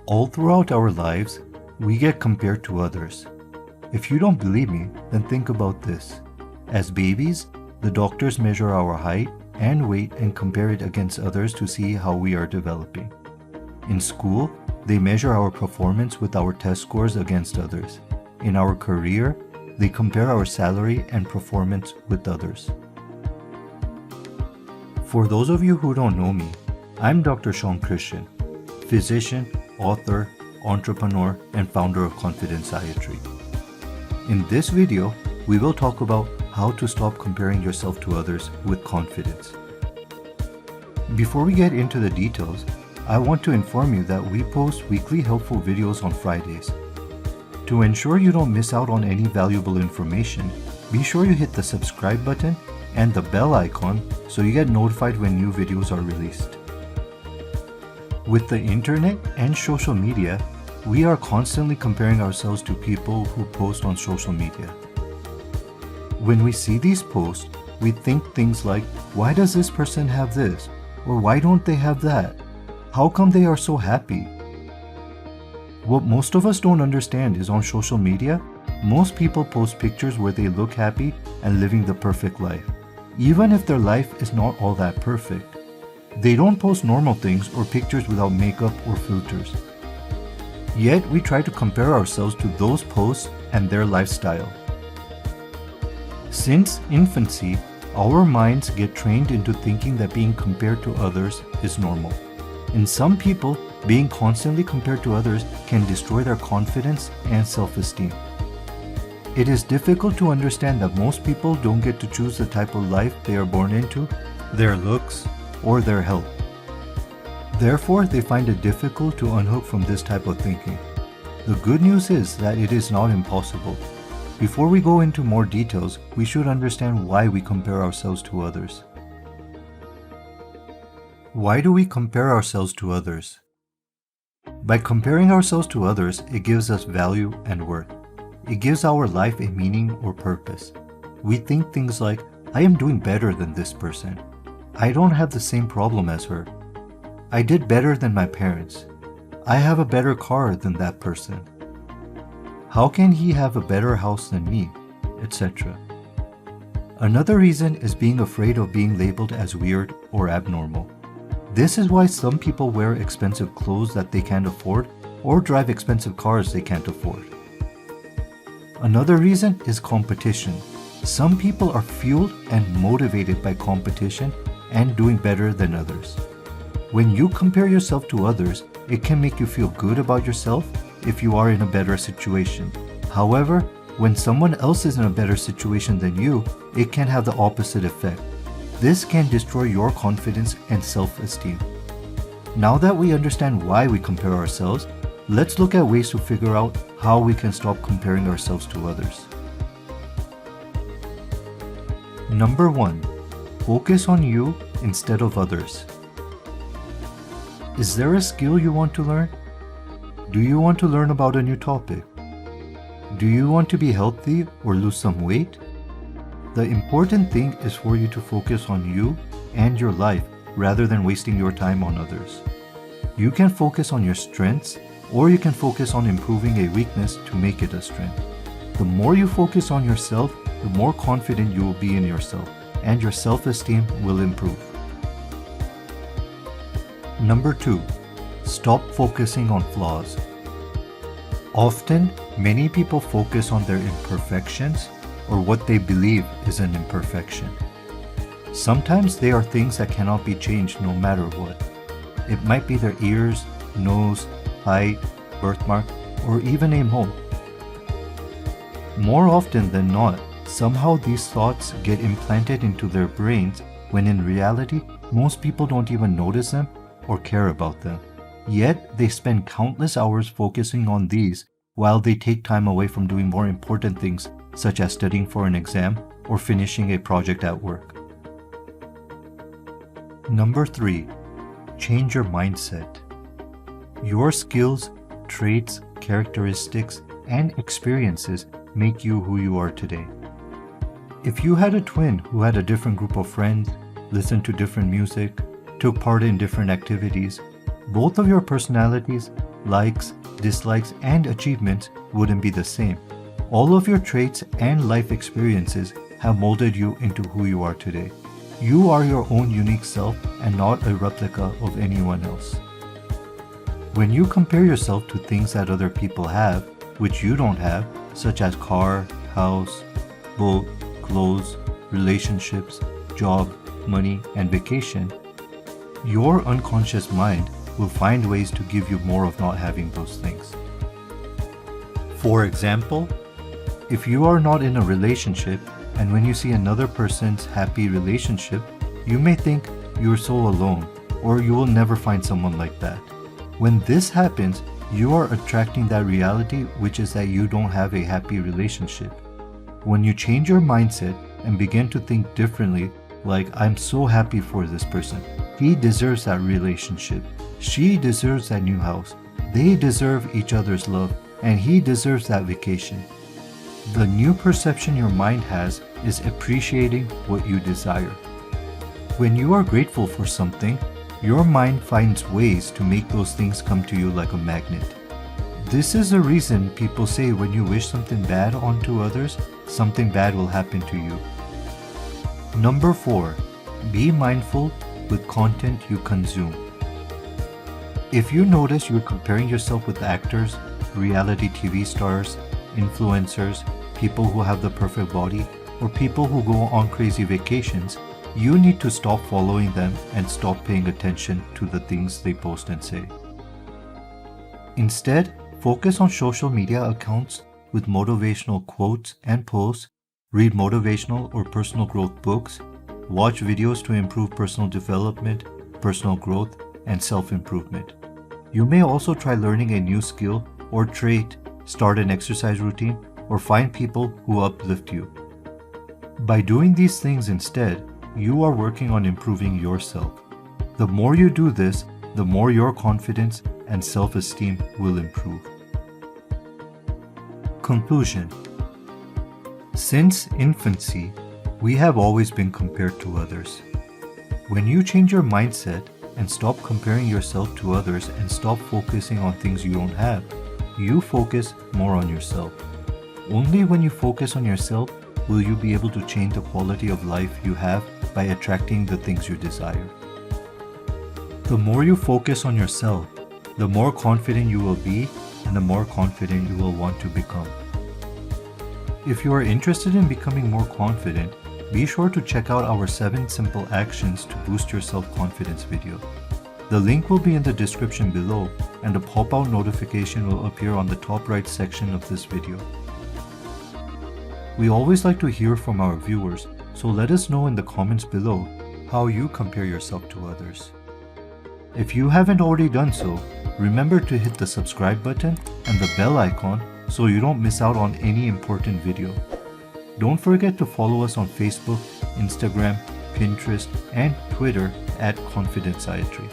All throughout our lives, we get compared to others. If you don't believe me, then think about this. As babies, the doctors measure our height and weight and compare it against others to see how we are developing. In school, they measure our performance with our test scores against others. In our career, they compare our salary and performance with others. For those of you who don't know me, I'm Dr. Sean Christian, physician, author, entrepreneur, and founder of Confidenceiatry. In this video, we will talk about how to stop comparing yourself to others with confidence. Before we get into the details, I want to inform you that we post weekly helpful videos on Fridays. To ensure you don't miss out on any valuable information, be sure you hit the subscribe button and the bell icon so you get notified when new videos are released. With the internet and social media, we are constantly comparing ourselves to people who post on social media. When we see these posts, we think things like, why does this person have this? Or why don't they have that? How come they are so happy? What most of us don't understand is on social media, most people post pictures where they look happy and living the perfect life, even if their life is not all that perfect. They don't post normal things or pictures without makeup or filters. Yet we try to compare ourselves to those posts and their lifestyle. Since infancy, our minds get trained into thinking that being compared to others is normal. In some people, being constantly compared to others can destroy their confidence and self-esteem. It is difficult to understand that most people don't get to choose the type of life they are born into, their looks, or their health. Therefore, they find it difficult to unhook from this type of thinking. The good news is that it is not impossible. Before we go into more details, we should understand why we compare ourselves to others. Why do we compare ourselves to others? By comparing ourselves to others, it gives us value and worth. It gives our life a meaning or purpose. We think things like, I am doing better than this person. I don't have the same problem as her. I did better than my parents. I have a better car than that person. How can he have a better house than me, etc. Another reason is being afraid of being labeled as weird or abnormal. This is why some people wear expensive clothes that they can't afford or drive expensive cars they can't afford. Another reason is competition. Some people are fueled and motivated by competition and doing better than others. When you compare yourself to others, it can make you feel good about yourself if you are in a better situation. However, when someone else is in a better situation than you, it can have the opposite effect. This can destroy your confidence and self-esteem. Now that we understand why we compare ourselves, let's look at ways to figure out how we can stop comparing ourselves to others. Number 1. Focus on you instead of others. Is there a skill you want to learn? Do you want to learn about a new topic? Do you want to be healthy or lose some weight? The important thing is for you to focus on you and your life rather than wasting your time on others. You can focus on your strengths, or you can focus on improving a weakness to make it a strength. The more you focus on yourself, the more confident you will be in yourself, and your self-esteem will improve. Number 2. Stop focusing on flaws. Often, many people focus on their imperfections or what they believe is an imperfection. Sometimes they are things that cannot be changed no matter what. It might be their ears, nose, height, birthmark, or even a mole. More often than not, somehow these thoughts get implanted into their brains when in reality, most people don't even notice them or care about them. Yet, they spend countless hours focusing on these while they take time away from doing more important things such as studying for an exam or finishing a project at work. Number 3. Change your mindset. Your skills, traits, characteristics, and experiences make you who you are today. If you had a twin who had a different group of friends, listened to different music, took part in different activities, both of your personalities likes, dislikes, and achievements wouldn't be the same. All of your traits and life experiences have molded you into who you are today. You are your own unique self and not a replica of anyone else. When you compare yourself to things that other people have, which you don't have, such as car, house, boat, clothes, relationships, job, money, and vacation, your unconscious mind will find ways to give you more of not having those things. For example, if you are not in a relationship and when you see another person's happy relationship, you may think you're so alone or you will never find someone like that. When this happens, you are attracting that reality, which is that you don't have a happy relationship. When you change your mindset and begin to think differently, like, I'm so happy for this person. He deserves that relationship. She deserves that new house. They deserve each other's love, and he deserves that vacation. The new perception your mind has is appreciating what you desire. When you are grateful for something, your mind finds ways to make those things come to you like a magnet. This is the reason people say when you wish something bad onto others, something bad will happen to you. Number 4, be mindful with content you consume. If you notice you're comparing yourself with actors, reality TV stars, influencers, people who have the perfect body, or people who go on crazy vacations, you need to stop following them and stop paying attention to the things they post and say. Instead, focus on social media accounts with motivational quotes and posts, read motivational or personal growth books, watch videos to improve personal development, personal growth, and self-improvement. You may also try learning a new skill or trait, start an exercise routine, or find people who uplift you. By doing these things instead, you are working on improving yourself. The more you do this, the more your confidence and self-esteem will improve. Conclusion. Since infancy, we have always been compared to others. When you change your mindset and stop comparing yourself to others and stop focusing on things you don't have, you focus more on yourself. Only when you focus on yourself will you be able to change the quality of life you have by attracting the things you desire. The more you focus on yourself, the more confident you will be and the more confident you will want to become. If you are interested in becoming more confident, be sure to check out our 7 simple actions to boost your self-confidence video. The link will be in the description below and a pop-out notification will appear on the top right section of this video. We always like to hear from our viewers, so let us know in the comments below how you compare yourself to others. If you haven't already done so, remember to hit the subscribe button and the bell icon so you don't miss out on any important video. Don't forget to follow us on Facebook, Instagram, Pinterest, and Twitter at Confidenceiatry.